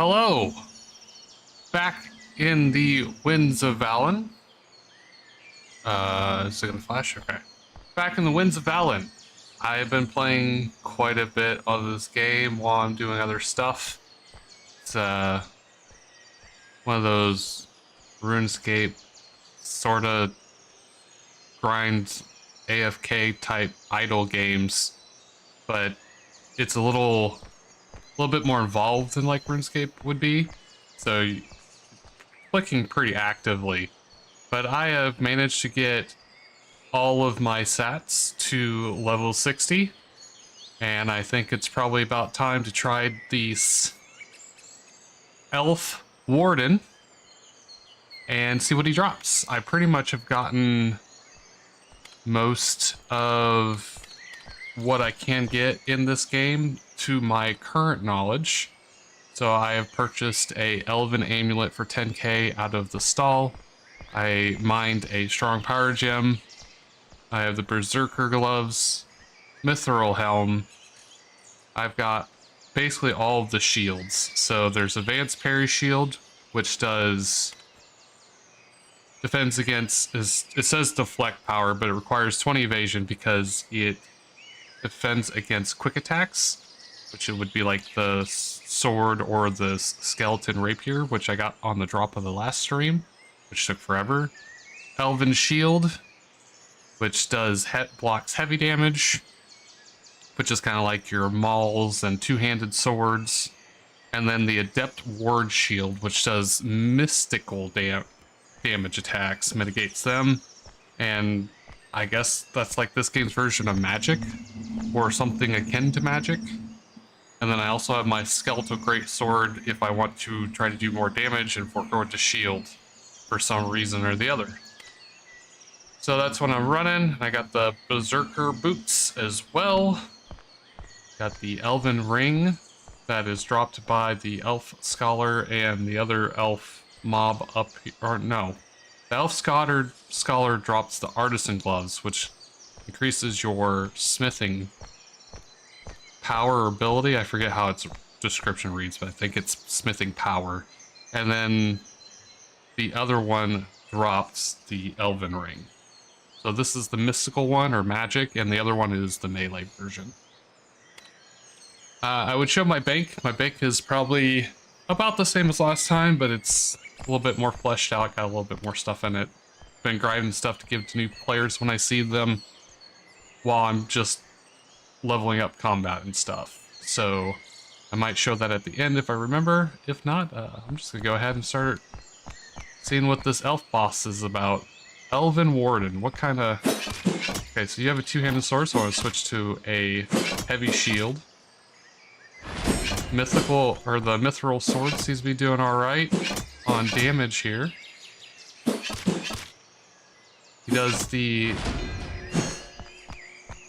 Hello! Back in the Winds of Valen. Is it gonna flash? Okay. Back in the Winds of Valen. I have been playing quite a bit of this game while I'm doing other stuff. It's one of those Runescape sorta grind AFK type idle games, but it's a little bit more involved than like RuneScape would be. So you're clicking pretty actively. But I have managed to get all of my sats to level 60. And I think it's probably about time to try the elf Warden and see what he drops. I pretty much have gotten most of what I can get in this game to my current knowledge. So I have purchased a elven amulet for 10k out of the stall. I mined a strong power gem. I have the berserker gloves, mithril helm. I've got basically all of the shields. So there's advanced parry shield, which does defends against, it says deflect power, but it requires 20 evasion because it defends against quick attacks, which it would be like the sword or the skeleton rapier, which I got on the drop of the last stream, which took forever. Elven shield, which does blocks heavy damage, which is kind of like your mauls and two-handed swords. And then the adept ward shield, which does mystical damage attacks, mitigates them. And I guess that's like this game's version of magic, or something akin to magic. And then I also have my skeletal greatsword if I want to try to do more damage and forego it to shield for some reason or the other. So that's what I'm running. I got the berserker boots as well. Got the elven ring that is dropped by the elf scholar and the other elf mob up here, or no. The elf scholar drops the artisan gloves, which increases your smithing power or ability. I forget how its description reads, but I think it's smithing power. And then the other one drops the elven ring. So this is the mystical one, or magic, and the other one is the melee version. I would show my bank. My bank is probably about the same as last time, but it's a little bit more fleshed out, got a little bit more stuff in it. Been grinding stuff to give to new players when I see them while I'm just leveling up combat and stuff. So I might show that at the end if I remember. If not, I'm just gonna go ahead and start seeing what this elf boss is about. Elven Warden, what kind of... Okay, so you have a two-handed sword, so I'm gonna switch to a heavy shield. Mythical, or the mithril sword seems to be doing alright on damage here. He does the...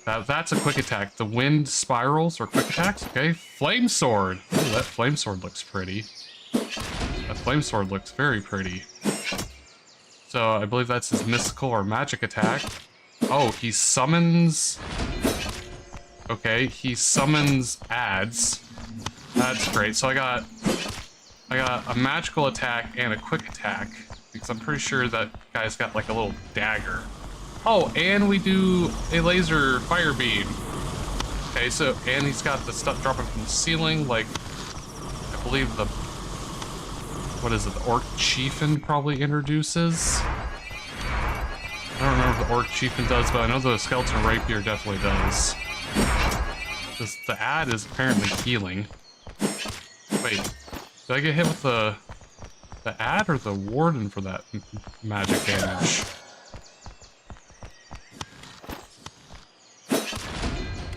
That's a quick attack. The wind spirals or quick attacks. Okay, flame sword. Ooh, that flame sword looks pretty. That flame sword looks very pretty. So I believe that's his mystical or magic attack. Oh, he summons... Okay, he summons adds. That's great. So I got a magical attack and a quick attack, because I'm pretty sure that guy's got like a little dagger. Oh, and we do a laser fire beam. Okay, so, and he's got the stuff dropping from the ceiling, like, I believe the, what is it, the Orc Chieftain probably introduces? I don't remember if the Orc Chieftain does, but I know the Skeleton Rapier definitely does. The ad is apparently healing. Wait, did I get hit with the ad or the Warden for that magic damage?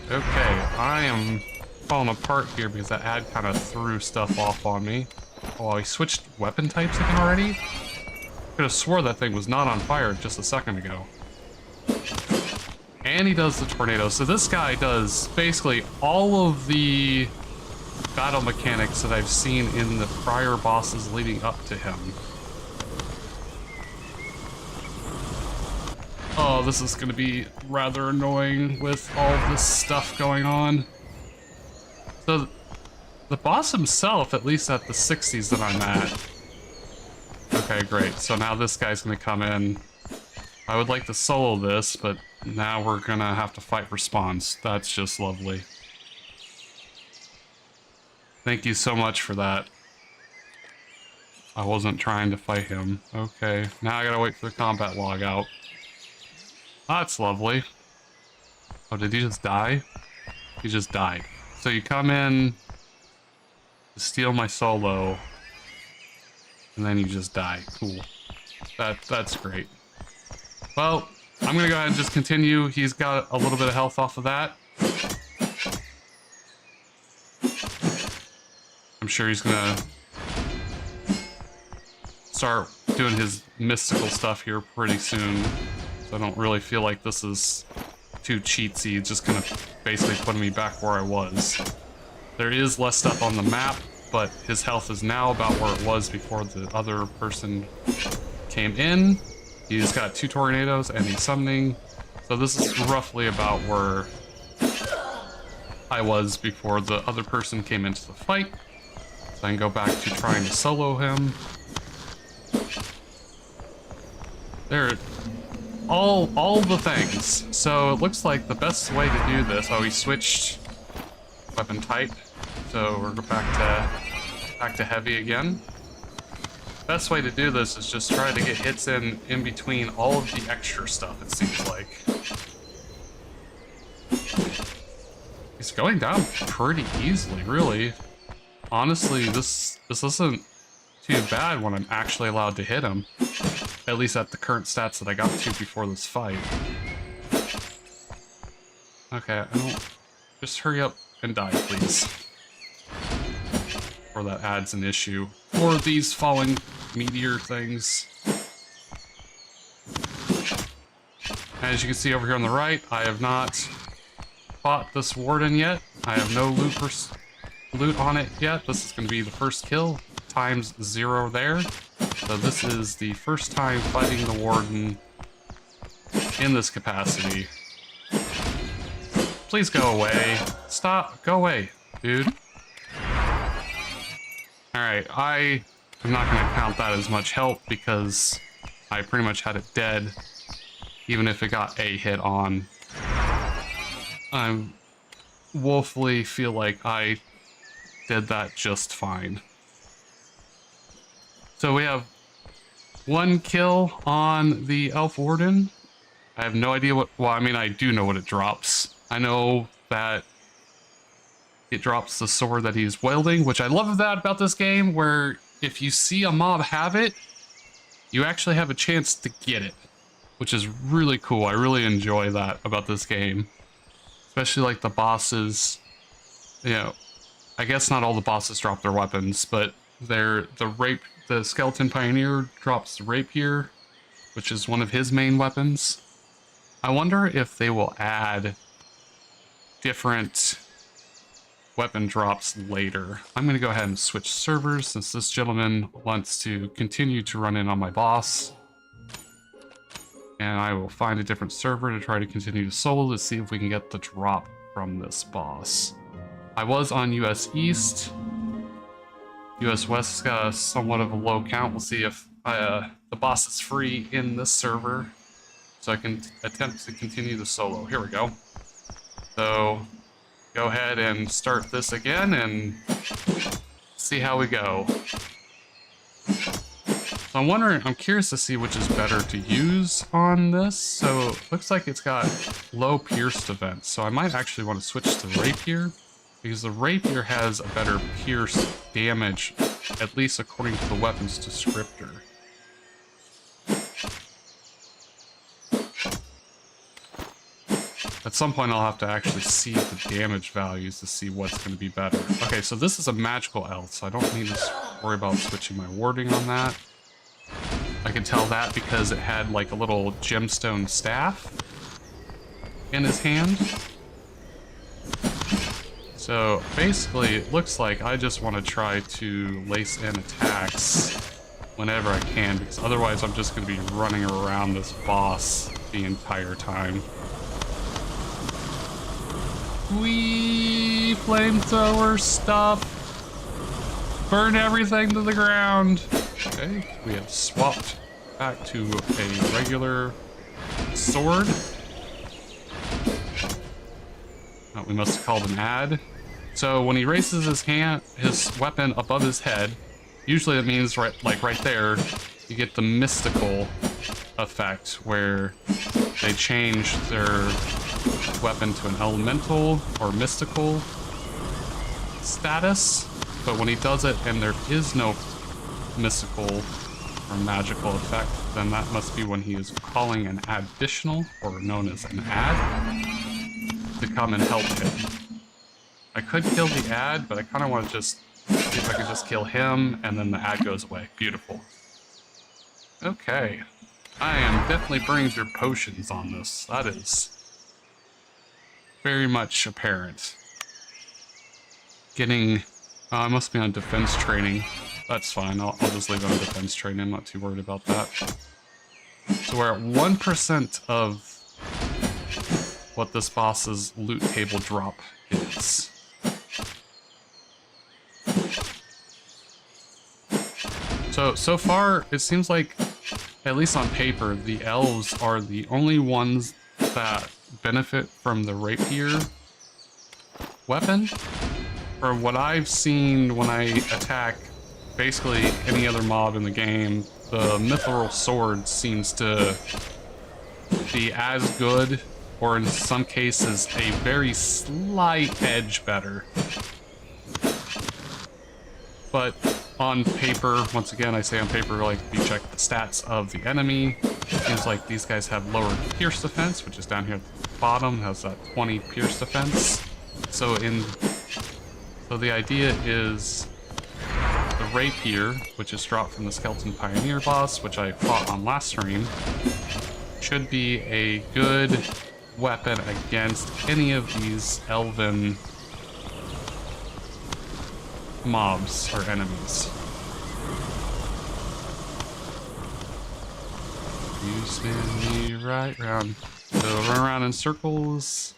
Okay, I am falling apart here because that ad kind of threw stuff off on me. Oh, he switched weapon types again already? Could have swore that thing was not on fire just a second ago. And he does the tornado. So this guy does basically all of the battle mechanics that I've seen in the prior bosses leading up to him. Oh, this is going to be rather annoying with all this stuff going on. So the boss himself, at least at the 60s that I'm at. Okay, great. So now this guy's gonna come in. I would like to solo this, but now we're gonna have to fight for spawns. That's just lovely. Thank you so much for that. I wasn't trying to fight him. Okay, now I gotta wait for the combat log out. That's lovely. Oh, did he just die? He just died. So you come in to steal my solo, and then you just die. Cool. That's great. Well, I'm gonna go ahead and just continue. He's got a little bit of health off of that. I'm sure he's gonna start doing his mystical stuff here pretty soon. So I don't really feel like this is too cheatsy. It's just gonna basically put me back where I was. There is less stuff on the map, but his health is now about where it was before the other person came in. He's got 2 tornadoes and he's summoning. So this is roughly about where I was before the other person came into the fight. So I can go back to trying to solo him. There, all the things. So it looks like the best way to do this. Oh, he switched weapon type. So we're back to heavy again. Best way to do this is just try to get hits in between all of the extra stuff, it seems like. He's going down pretty easily, really. Honestly, this isn't too bad when I'm actually allowed to hit him. At least at the current stats that I got to before this fight. Okay, just hurry up and die, please. Or that adds an issue. Or these falling meteor things. As you can see over here on the right, I have not fought this Warden yet. I have no loot on it yet. This is going to be the first kill, times 0 there. So this is the first time fighting the Warden in this capacity. Please go away. Stop. Go away, dude. Alright, I am not going to count that as much help because I pretty much had it dead, even if it got a hit on. I woefully feel like I did that just fine. So we have 1 kill on the Elf Warden. I have no idea what, well, I mean, I do know what it drops. I know that it drops the sword that he's wielding, which I love that about this game, where if you see a mob have it, you actually have a chance to get it, which is really cool. I really enjoy that about this game. Especially like the bosses, you know, I guess not all the bosses drop their weapons, but the Skeleton Pioneer drops the rapier, which is one of his main weapons. I wonder if they will add different weapon drops later. I'm going to go ahead and switch servers since this gentleman wants to continue to run in on my boss. And I will find a different server to try to continue to solo to see if we can get the drop from this boss. I was on US East. US West got somewhat of a low count. We'll see if the boss is free in this server, so I can attempt to continue the solo. Here we go. So go ahead and start this again and see how we go. So I'm curious to see which is better to use on this. So it looks like it's got low pierced events, so I might actually want to switch to rapier, because the rapier has a better pierce damage, at least according to the weapon's descriptor. At some point I'll have to actually see the damage values to see what's going to be better. Okay, so this is a magical elf, so I don't need to worry about switching my warding on that. I can tell that because it had like a little gemstone staff in his hand. So basically it looks like I just want to try to lace in attacks whenever I can, because otherwise I'm just going to be running around this boss the entire time. Wee flamethrower stuff. Burn everything to the ground. Okay, we have swapped back to a regular sword. Oh, we must have called an ad. So when he raises his weapon above his head, usually that means right there, you get the mystical effect where they change their weapon to an elemental or mystical status. But when he does it and there is no mystical or magical effect, then that must be when he is calling an additional, or known as an ad, to come and help him. I could kill the ad, but I kind of want to just see if I can just kill him, and then the ad goes away. Beautiful. Okay. I am definitely burning through potions on this. That is very much apparent. Getting... I must be on defense training. That's fine. I'll just leave it on defense training. I'm not too worried about that. So we're at 1% of what this boss's loot table drop is. So far, it seems like, at least on paper, the elves are the only ones that benefit from the rapier weapon. From what I've seen when I attack basically any other mob in the game, the mithril sword seems to be as good, or in some cases, a very slight edge better. But on paper, once again, I say on paper, like, if you check the stats of the enemy, it seems like these guys have lower pierce defense, which is down here at the bottom, has that 20 pierce defense. So the idea is the rapier, which is dropped from the Skeleton Pioneer boss, which I fought on last stream, should be a good weapon against any of these elven mobs or enemies. You spin me right round. So run around in circles.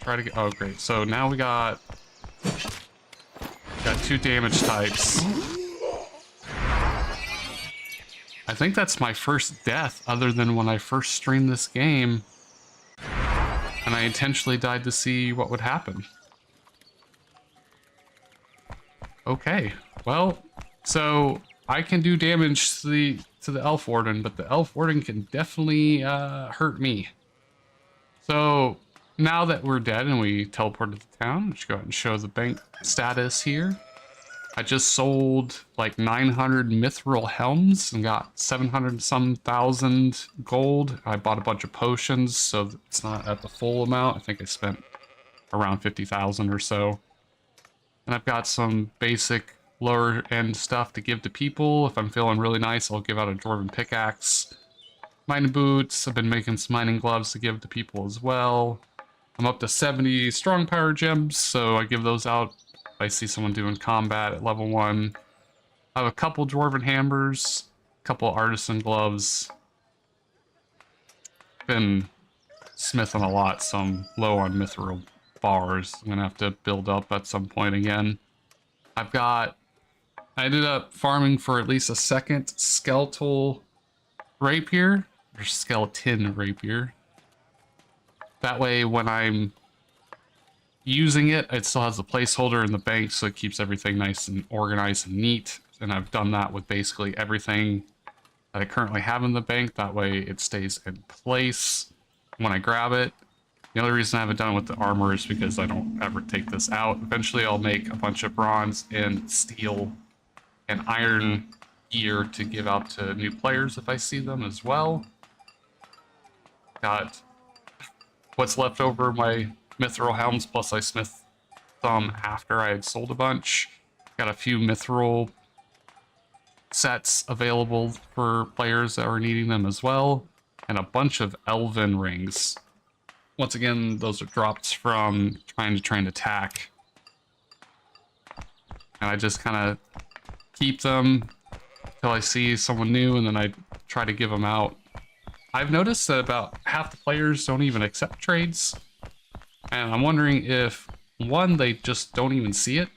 Try to get... Oh, great. So now we got 2 damage types. I think that's my first death other than when I first streamed this game. And I intentionally died to see what would happen. Okay, well, so I can do damage to the Elf Warden, but the Elf Warden can definitely hurt me. So now that we're dead and we teleported to town, let's go ahead and show the bank status here. I just sold like 900 mithril helms and got 700 some thousand gold. I bought a bunch of potions, so it's not at the full amount. I think I spent around 50,000 or so. And I've got some basic lower end stuff to give to people. If I'm feeling really nice, I'll give out a dwarven pickaxe. Mining boots. I've been making some mining gloves to give to people as well. I'm up to 70 strong power gems, so I give those out if I see someone doing combat at level 1. I have a couple dwarven hammers, a couple artisan gloves. Been smithing a lot, so I'm low on mithril bars. I'm gonna have to build up at some point again. I ended up farming for at least a second skeletal rapier, or skeleton rapier. That way when I'm using it, it still has a placeholder in the bank, so it keeps everything nice and organized and neat. And I've done that with basically everything that I currently have in the bank. That way it stays in place when I grab it. The only reason I haven't done it with the armor is because I don't ever take this out. Eventually I'll make a bunch of bronze and steel and iron gear to give out to new players if I see them as well. Got what's left over my mithril helms, plus I smithed some after I had sold a bunch. Got a few mithril sets available for players that are needing them as well, and a bunch of elven rings. Once again, those are drops from trying to train attack. And I just kind of keep them till I see someone new, and then I try to give them out. I've noticed that about half the players don't even accept trades. And I'm wondering if, one, they just don't even see it,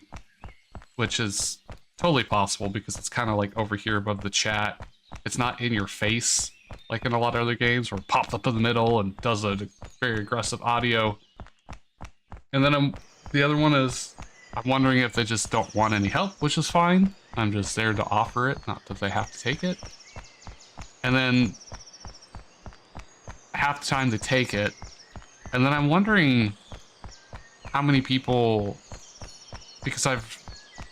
which is totally possible because it's kind of like over here above the chat. It's not in your face like in a lot of other games where it pops up in the middle and does a very aggressive audio. And then the other one is I'm wondering if they just don't want any help, which is fine. I'm just there to offer it, not that they have to take it. And then half the time they take it. And then I'm wondering how many people, because I've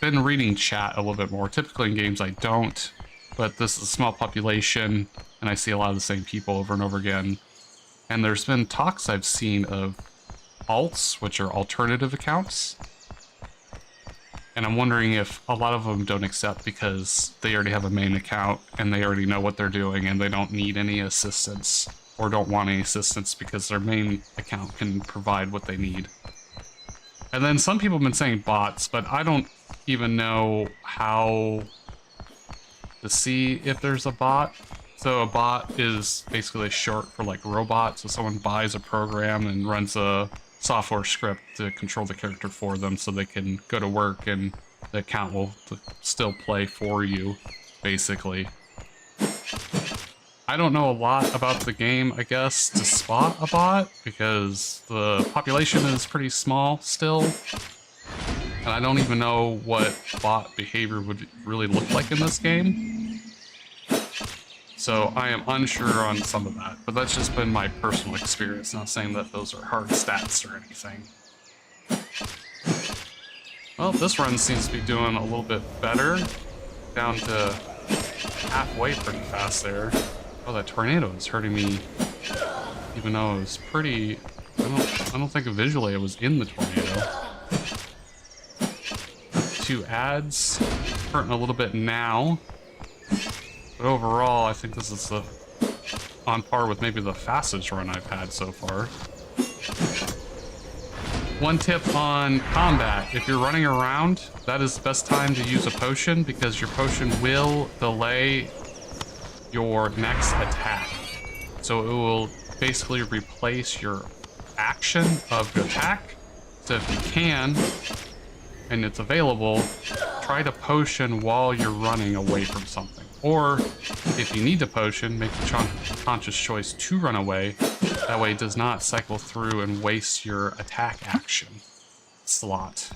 been reading chat a little bit more. Typically in games I don't, but this is a small population and I see a lot of the same people over and over again. And there's been talks I've seen of alts, which are alternative accounts. And I'm wondering if a lot of them don't accept because they already have a main account and they already know what they're doing and they don't need any assistance or don't want any assistance because their main account can provide what they need. And then some people have been saying bots, but I don't even know how to see if there's a bot. So a bot is basically short for like robot. So someone buys a program and runs a software script to control the character for them so they can go to work and the account will still play for you, basically. I don't know a lot about the game, I guess, to spot a bot because the population is pretty small still. And I don't even know what bot behavior would really look like in this game. So I am unsure on some of that, but that's just been my personal experience, not saying that those are hard stats or anything. Well, this run seems to be doing a little bit better. Down to halfway pretty fast there. Oh, that tornado is hurting me, even though it was pretty... I don't think visually it was in the tornado. 2 ads, hurting a little bit now. But overall, I think this is on par with maybe the fastest run I've had so far. One tip on combat, if you're running around, that is the best time to use a potion because your potion will delay your next attack. So it will basically replace your action of your attack. So if you can, and it's available, try to potion while you're running away from something. Or if you need to potion, make the conscious choice to run away. That way it does not cycle through and waste your attack action slot.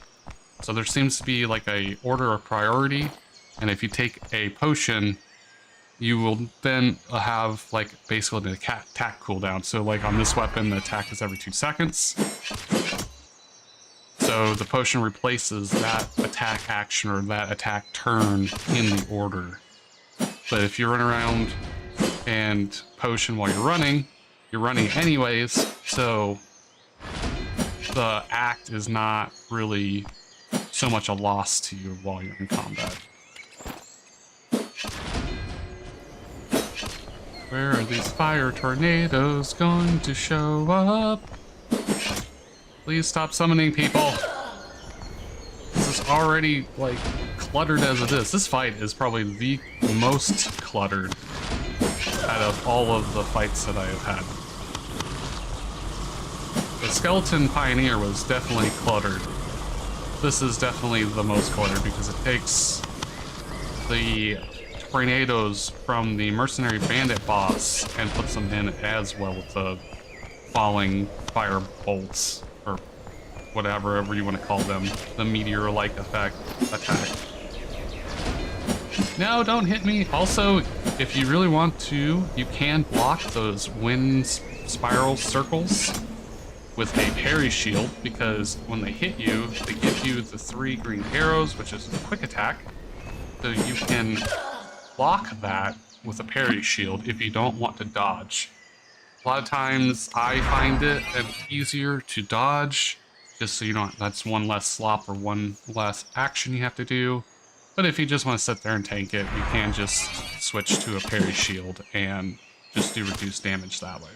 So there seems to be like a order of priority, and if you take a potion, you will then have like basically an attack cooldown. So like on this weapon, the attack is every 2 seconds. So the potion replaces that attack action or that attack turn in the order. But if you run around and potion while you're running anyways, so the act is not really so much a loss to you while you're in combat. Where are these fire tornadoes going to show up? Please stop summoning people. This is already, like, cluttered as it is. This fight is probably the most cluttered out of all of the fights that I have had. The Skeleton Pioneer was definitely cluttered. This is definitely the most cluttered because it takes the tornadoes from the Mercenary Bandit boss and puts them in as well with the falling fire bolts, or whatever you want to call them, the meteor-like attack. No, don't hit me. Also, if you really want to, you can block those wind spiral circles with a parry shield, because when they hit you, they give you the 3 green arrows, which is a quick attack. So you can block that with a parry shield if you don't want to dodge. A lot of times I find it easier to dodge, just so you don't, that's one less slop or one less action you have to do. But if you just want to sit there and tank it, you can just switch to a parry shield and just do reduced damage that way.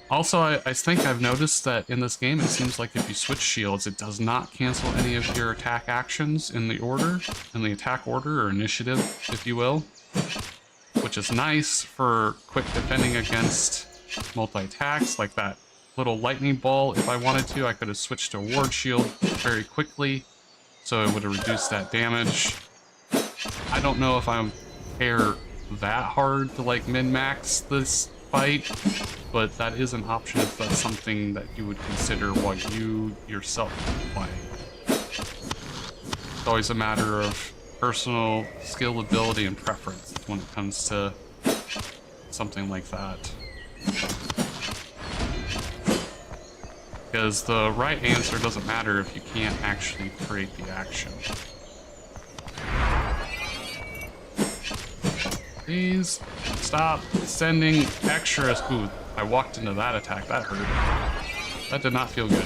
Also, I think I've noticed that in this game, it seems like if you switch shields, it does not cancel any of your attack actions in the order, in the attack order or initiative, if you will, which is nice for quick defending against multi-attacks, like that little lightning ball if I wanted to. I could have switched to a ward shield very quickly, so it would have reduced that damage. I don't know if I'm care that hard to like min-max this fight, but that is an option if that's something that you would consider while you yourself are playing. It's always a matter of personal skill, ability, and preference when it comes to something like that. Because the right answer doesn't matter if you can't actually create the action. Please stop sending extras. Ooh, I walked into that attack. That hurt. That did not feel good.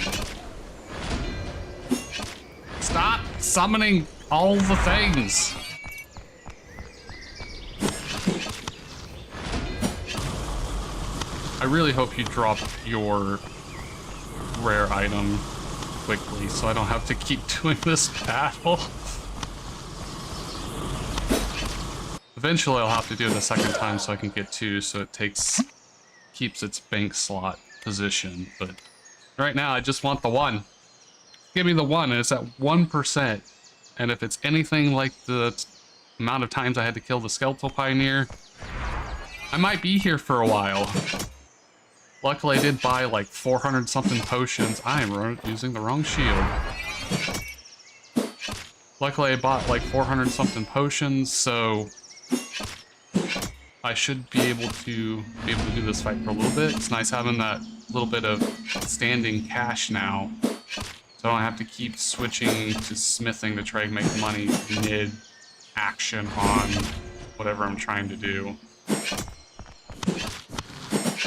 Stop summoning all the things. I really hope you drop your rare item quickly so I don't have to keep doing this battle. Eventually I'll have to do it a second time so I can get 2, so it keeps its bank slot position. But right now I just want the 1. Give me the 1, and it's at 1%. And if it's anything like the amount of times I had to kill the Skeletal Pioneer, I might be here for a while. Luckily I did buy like 400 something potions. I am using the wrong shield. Luckily I bought like 400 something potions, so I should be able to do this fight for a little bit. It's nice having that little bit of standing cash now, so I don't have to keep switching to smithing to try and make money mid-action on whatever I'm trying to do.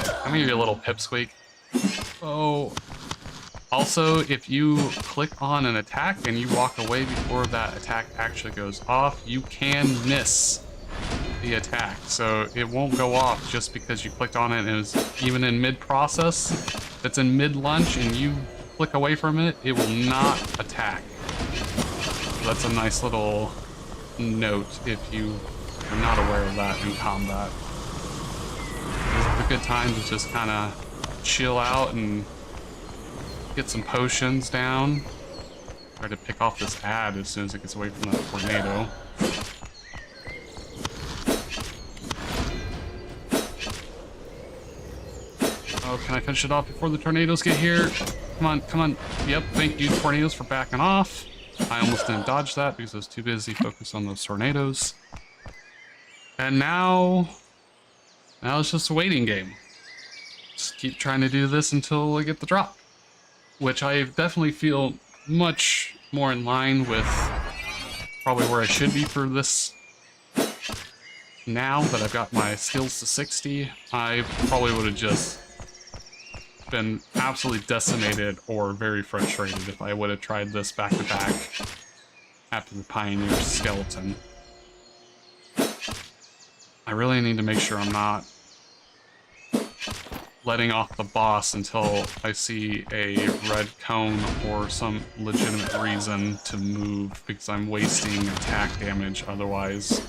I'm gonna give you a little pipsqueak. Oh. Also, if you click on an attack and you walk away before that attack actually goes off, you can miss the attack. So it won't go off just because you clicked on it and it's even in mid-process. If it's in mid-lunge and you click away from it, it will not attack. So that's a nice little note if you are not aware of that in combat. It's a good time to just kind of chill out and get some potions down. Try to pick off this ad as soon as it gets away from that tornado. Oh, can I finish it off before the tornadoes get here? Come on, come on. Yep, thank you, tornadoes, for backing off. I almost didn't dodge that because I was too busy focused on those tornadoes. And now it's just a waiting game. Just keep trying to do this until I get the drop, which I definitely feel much more in line with probably where I should be for this. Now that I've got my skills to 60, I probably would have just been absolutely decimated or very frustrated if I would have tried this back to back after the Pioneer skeleton. I really need to make sure I'm not letting off the boss until I see a red cone or some legitimate reason to move, because I'm wasting attack damage otherwise.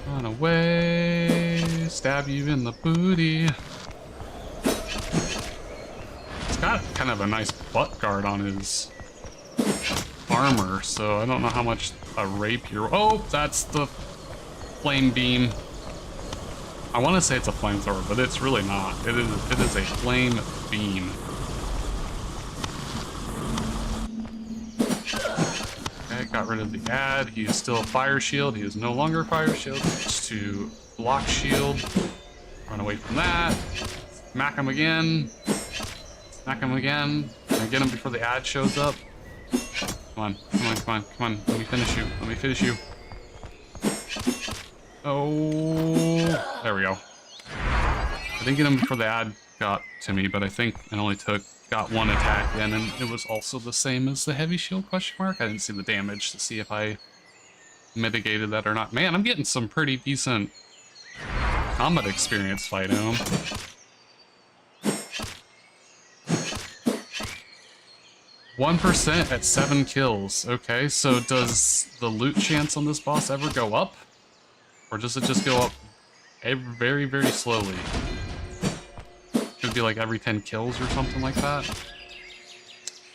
Run away, stab you in the booty. It's got kind of a nice butt guard on his armor, so I don't know how much a rapier... Oh, that's the flame beam. I want to say it's a flamethrower, but it's really not. It is a flame beam. Okay, got rid of the ad. He is still a fire shield. He is no longer a fire shield. Switch to block shield. Run away from that. Smack him again. Smack him again. Can I get him before the ad shows up? Come on, come on, come on, come on. Let me finish you. Let me finish you. Oh, there we go. I didn't get him before the ad got to me, but I think it only got one attack in, and it was also the same as the heavy shield question mark. I didn't see the damage to see if I mitigated that or not. Man, I'm getting some pretty decent combat experience fighting him. %1 at 7 kills. Okay, so does the loot chance on this boss ever go up? Or does it just go up very, very slowly? it'd be like every 10 kills or something like that.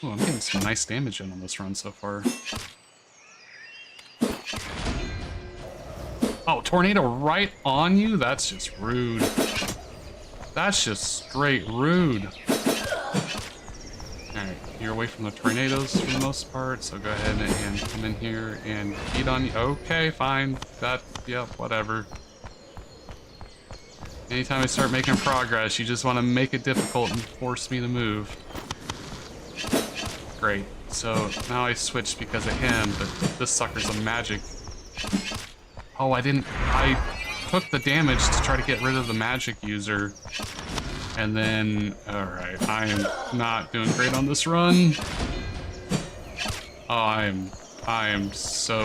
Oh, I'm getting some nice damage in on this run so far. Oh, tornado right on you? That's just rude. That's just straight rude. Alright, you're away from the tornadoes for the most part, so go ahead and come in here and beat on you. Okay, fine. That, yep, whatever. Anytime I start making progress, you just want to make it difficult and force me to move. Great. So now I switched because of him, but this sucker's a magic. Oh, I took the damage to try to get rid of the magic user. And then, alright, I am not doing great on this run. Oh, I am so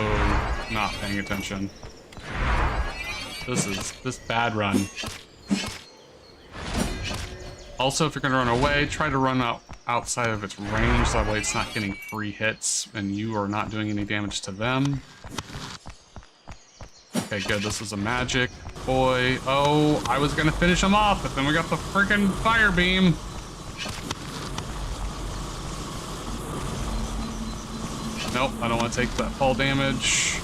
not paying attention. This bad run. Also, if you're gonna run away, try to run outside of its range, that way it's not getting free hits and you are not doing any damage to them. Okay, good, this is a magic boy. Oh, I was gonna finish him off, but then we got the freaking fire beam. Nope, I don't want to take that fall damage.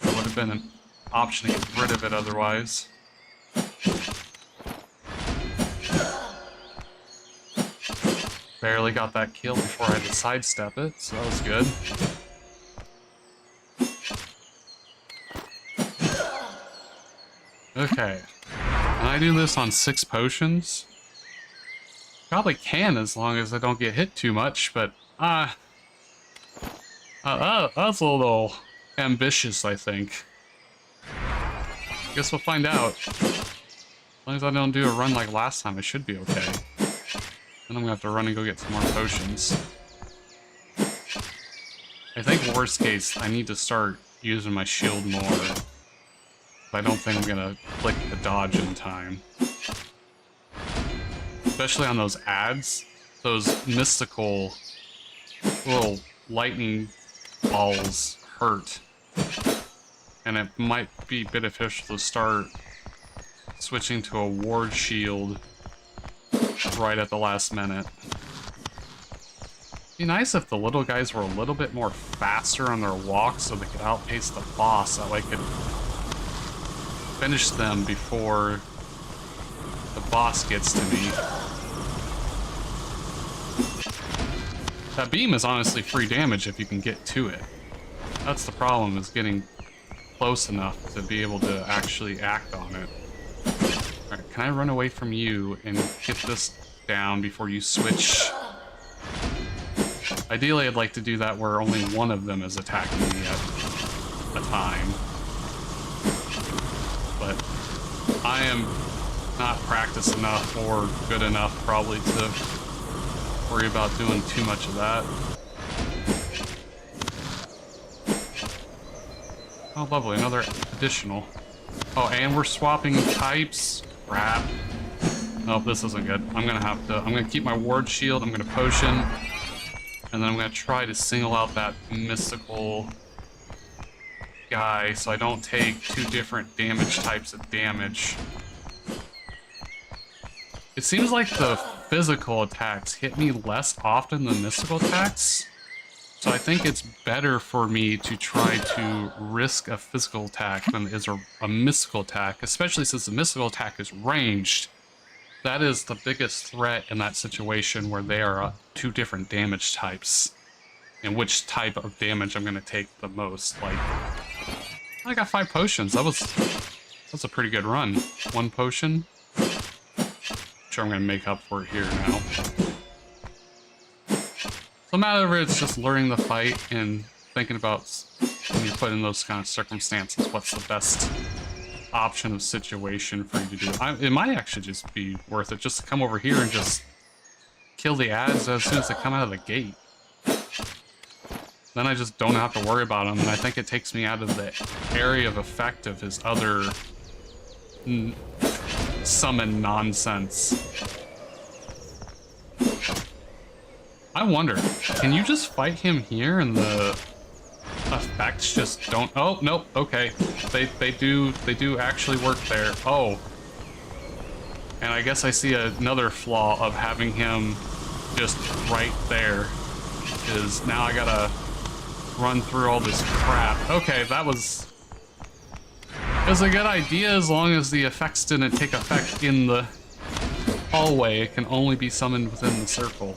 That would have been an option to get rid of it otherwise. Barely got that kill before I had to sidestep it, so that was good. Okay, can I do this on 6 potions? Probably can as long as I don't get hit too much, but that's a little ambitious, I think. Guess we'll find out. As long as I don't do a run like last time, I should be okay. Then I'm gonna have to run and go get some more potions. I think worst case, I need to start using my shield more. I don't think I'm gonna click the dodge in time. Especially on those ads. Those mystical little lightning balls hurt. And it might be beneficial to start switching to a ward shield right at the last minute. It'd be nice if the little guys were a little bit more faster on their walk so they could outpace the boss. That way I could finish them before the boss gets to me. That beam is honestly free damage if you can get to it. That's the problem, is getting close enough to be able to actually act on it. Alright, can I run away from you and get this down before you switch? Ideally, I'd like to do that where only one of them is attacking me at a time. But I am not practiced enough or good enough probably to worry about doing too much of that. Oh, lovely, another additional. Oh, and we're swapping types. Crap. Nope, this isn't good. I'm gonna keep my ward shield, I'm gonna potion, and then I'm gonna try to single out that mystical guy so I don't take 2 different damage types of damage. It seems like the physical attacks hit me less often than mystical attacks, so I think it's better for me to try to risk a physical attack than it is a mystical attack, especially since the mystical attack is ranged. That is the biggest threat in that situation where they are 2 different damage types, and which type of damage I'm going to take the most. Like, I got 5 potions. That's a pretty good run. 1 potion. Sure, I'm going to make up for it here now. So matter of it's just learning the fight and thinking about when you're put in those kind of circumstances, what's the best option of situation for you to do. It might actually just be worth it just to come over here and just kill the ads as soon as they come out of the gate. Then I just don't have to worry about them, and I think it takes me out of the area of effect of his other summon nonsense. I wonder, can you just fight him here and the effects just don't... Oh, nope, okay. They do actually work there. Oh. And I guess I see another flaw of having him just right there. Is now I gotta run through all this crap. Okay, that was a good idea as long as the effects didn't take effect in the hallway. It can only be summoned within the circle.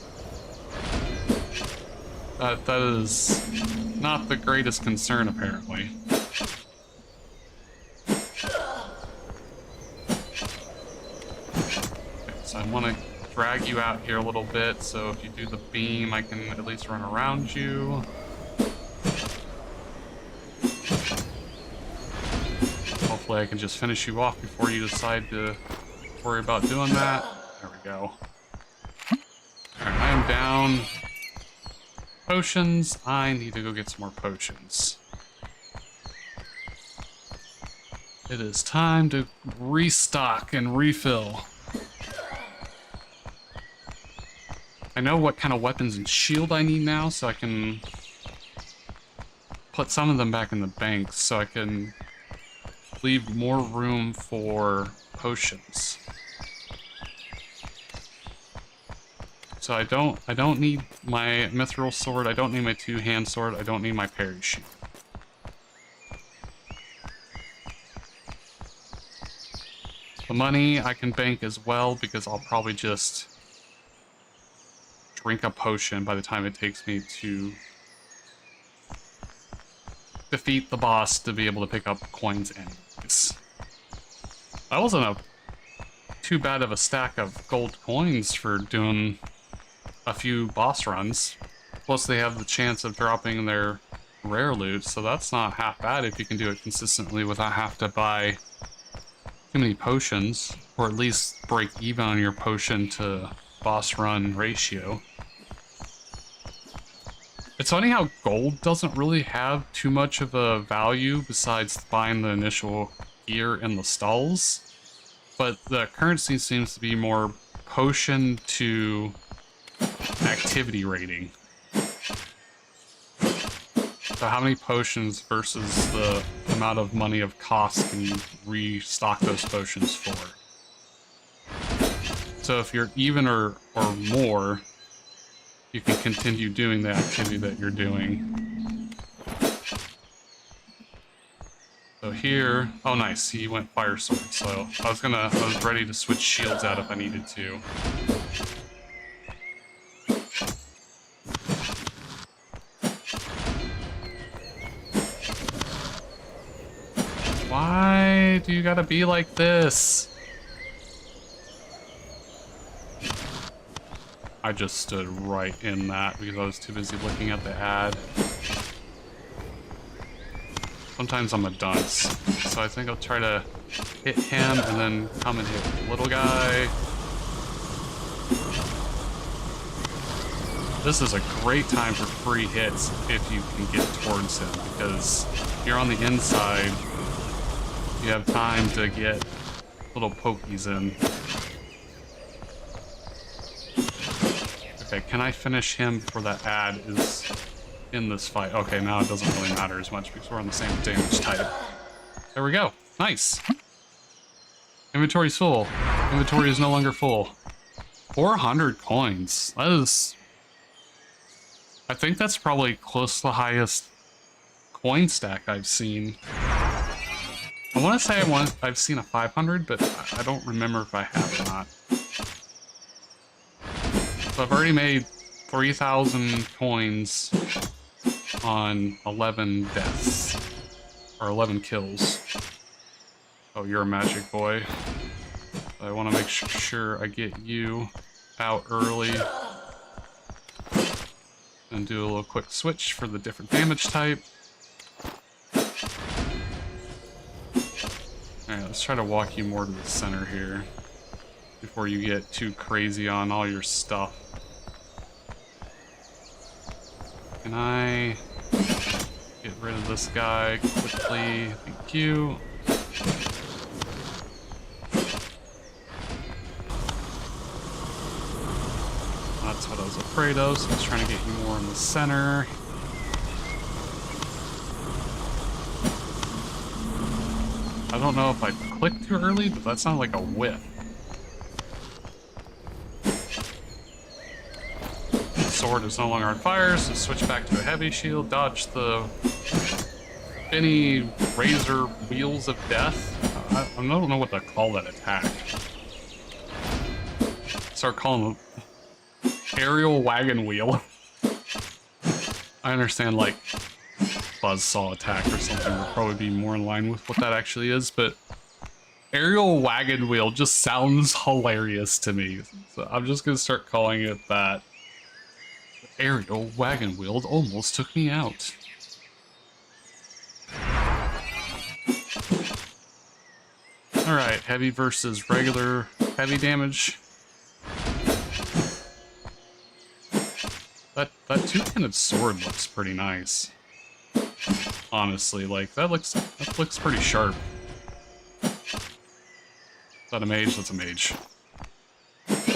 That is not the greatest concern, apparently. Okay, so I want to drag you out here a little bit, so if you do the beam, I can at least run around you. Hopefully I can just finish you off before you decide to worry about doing that. There we go. Alright, I am down potions. I need to go get some more potions. It is time to restock and refill. I know what kind of weapons and shield I need now, so I can put some of them back in the bank so I can leave more room for potions. So I don't need my mithril sword, I don't need my two-hand sword, I don't need my parry shield. The money I can bank as well because I'll probably just drink a potion by the time it takes me to defeat the boss to be able to pick up coins anyways. That wasn't too bad of a stack of gold coins for doing a few boss runs. Plus they have the chance of dropping their rare loot, so that's not half bad if you can do it consistently without having to buy too many potions, or at least break even on your potion to boss run ratio. It's funny how gold doesn't really have too much of a value besides buying the initial gear in the stalls, but the currency seems to be more potion to activity rating. So how many potions versus the amount of money of cost can you restock those potions for? So if you're even or more, you can continue doing the activity that you're doing. So here, oh nice, he went fire sword, so I was ready to switch shields out if I needed to. Why do you gotta be like this? I just stood right in that because I was too busy looking at the ad. Sometimes I'm a dunce, so I think I'll try to hit him and then come and hit the little guy. This is a great time for free hits if you can get towards him, because if you're on the inside, you have time to get little pokies in. Okay, can I finish him before that ad is in this fight? Okay, now it doesn't really matter as much because we're on the same damage type. There we go. Nice. Inventory's full. Inventory is no longer full. 400 coins. That is... I think that's probably close to the highest coin stack I've seen. I want to say I've seen a 500, but I don't remember if I have or not. So I've already made 3,000 coins on 11 deaths. Or 11 kills. Oh, you're a magic boy. I want to make sure I get you out early. And do a little quick switch for the different damage type. Alright, let's try to walk you more to the center here before you get too crazy on all your stuff. Can I get rid of this guy quickly? Thank you. That's what I was afraid of, so I was trying to get you more in the center. I don't know if I clicked too early, but that sounded like a whiff. sword is no longer on fire, so switch back to a heavy shield. Dodge the spinny razor wheels of death. I don't know what to call that attack. Start calling them aerial wagon wheel. I understand, like, buzzsaw attack or something would probably be more in line with what that actually is, but aerial wagon wheel just sounds hilarious to me. So I'm just gonna start calling it that. Aerial wagon wheel almost took me out. Alright, heavy versus regular heavy damage. That two-handed sword looks pretty nice. Honestly, like that looks pretty sharp. Is that a mage? That's a mage.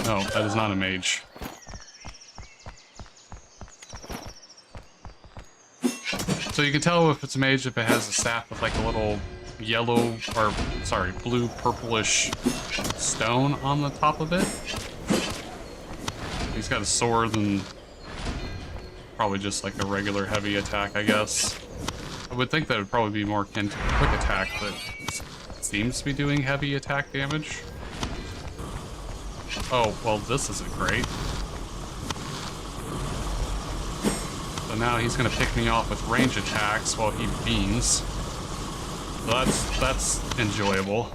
No, that is not a mage. So you can tell if it's a mage if it has a staff with like a little yellow, or sorry, blue purplish stone on the top of it. He's got a sword and probably just like a regular heavy attack, I guess. I would think that would probably be more akin to a quick attack, but it seems to be doing heavy attack damage. Oh, well, this isn't great. So now he's gonna pick me off with range attacks while he beams. So that's enjoyable.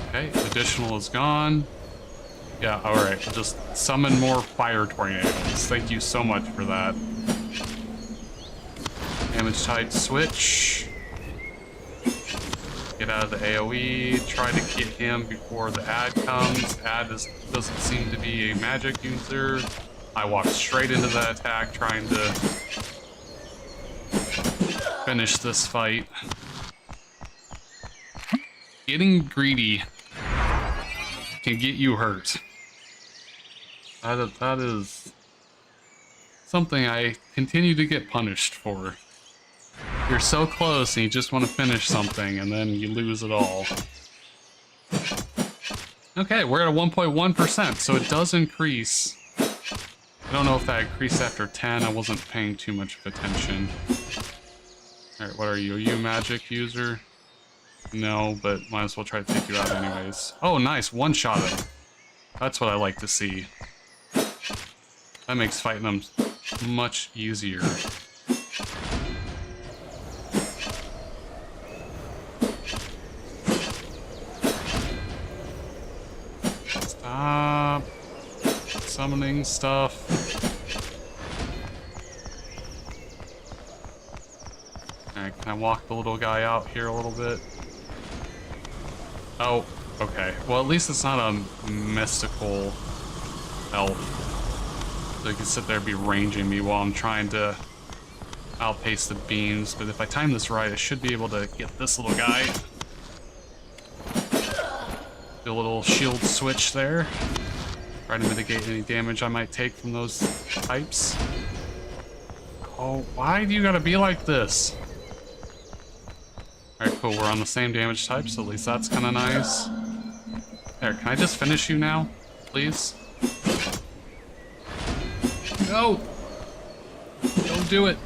Okay, additional is gone. Yeah, alright, just summon more fire tornadoes. Thank you so much for that. Damage type switch. Get out of the AoE, try to get him before the ad comes. Ad doesn't seem to be a magic user. I walked straight into that attack trying to finish this fight. Getting greedy can get you hurt. That is something I continue to get punished for. You're so close and you just want to finish something and then you lose it all. Okay, we're at a 1.1%, so it does increase. I don't know if that increased after 10. I wasn't paying too much of attention. Alright, what are you? Are you a magic user? No, but might as well try to take you out anyways. Oh, nice. One-shot him. That's what I like to see. That makes fighting them much easier. Stop summoning stuff. Alright, can I walk the little guy out here a little bit? Oh, okay. Well, at least it's not a mystical elf. So he can sit there and be ranging me while I'm trying to outpace the beams. But if I time this right, I should be able to get this little guy. Do a little shield switch there. Try to mitigate any damage I might take from those types. Oh, why do you gotta be like this? Alright, cool. We're on the same damage type, so at least that's kind of nice. There, can I just finish you now, please? No! Don't do it!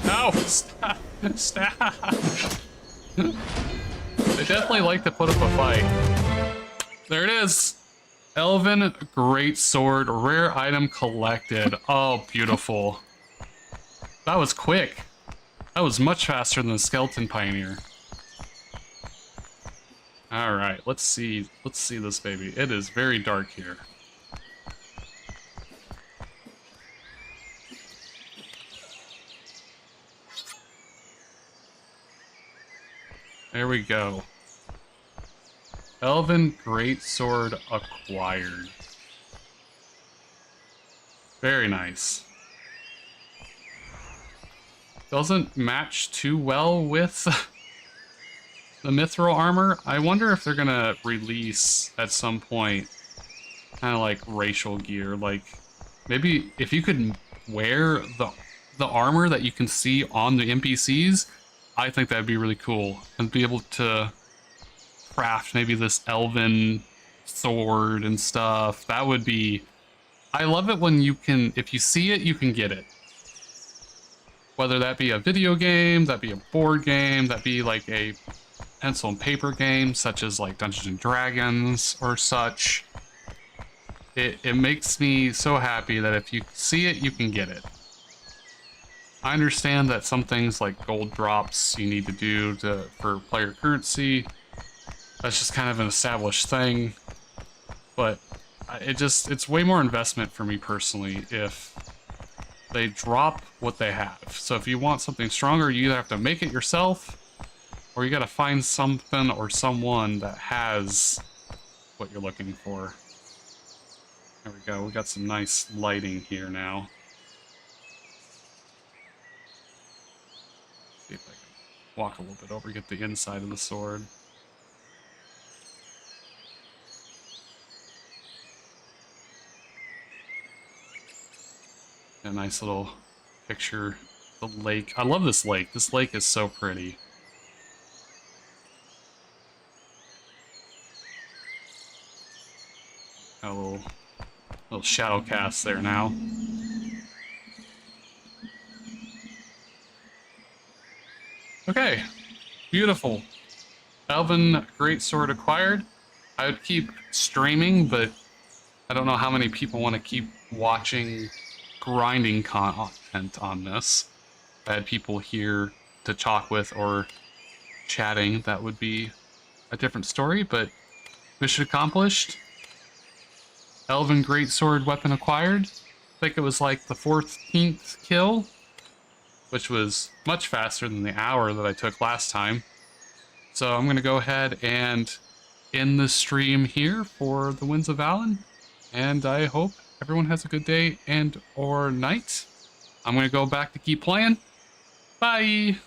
No! Stop! Stop! They definitely like to put up a fight. There it is! Elven Greatsword, rare item collected. Oh, beautiful. That was quick. That was much faster than the Skeleton Pioneer. Alright, let's see this baby. It is very dark here. There we go. Elven Greatsword acquired. Very nice. Doesn't match too well with the mithril armor. I wonder if they're gonna release at some point kind of like racial gear. Like maybe if you could wear the armor that you can see on the NPCs, I think that'd be really cool. And be able to craft maybe this elven sword and stuff. That would be... I love it when you can, if you see it, you can get it. Whether that be a video game, that be a board game, that be like a pencil and paper game, such as like Dungeons and Dragons or such. It makes me so happy that if you see it, you can get it. I understand that some things like gold drops you need to do for player currency. That's just kind of an established thing. But it's way more investment for me personally if they drop what they have. So if you want something stronger, you either have to make it yourself, or you gotta find something or someone that has what you're looking for. There we go, we got some nice lighting here now. See if I can walk a little bit over, get the inside of the sword. A nice little picture of the lake. I love this lake. This lake is so pretty. Got a little shadow cast there now. Okay, beautiful. Elven Greatsword acquired. I would keep streaming, but I don't know how many people want to keep watching grinding content on this. If I had people here to talk with or chatting, that would be a different story, but mission accomplished. Elven Greatsword weapon acquired. I think it was like the 14th kill, which was much faster than the hour that I took last time. So I'm going to go ahead and end the stream here for the Winds of Valen, and I hope everyone has a good day and or night. I'm going to go back to keep playing. Bye!